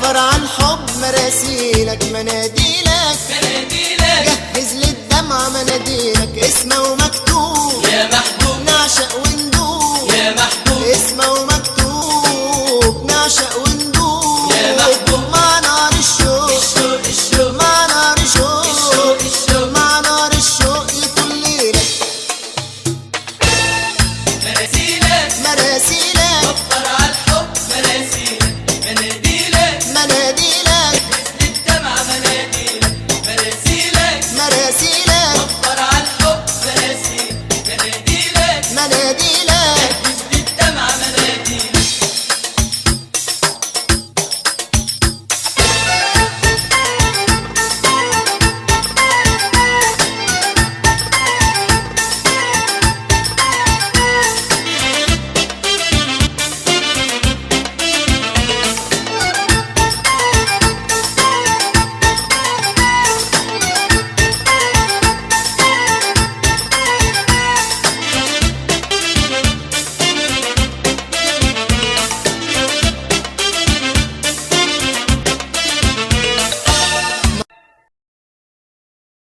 وفر عالحب مراسيلك مناديلك، جهز للدمعة مناديلك، اسمه ومكتوب يا محبوب نعشق وندوب، يا محبوب اسمه ومكتوب نعشق وندوب، يا محبوب مع نار الشوق الشوق الشوق مع نار الشوق الشوق الشوق مع نار الشوق لكل ليلة مراسيلك وفر عالحب مراسيلك مناديلك مناديلك للدمعة مناديلك مراسيلك وفر عالحب مراسيلك مناديلك مناديلك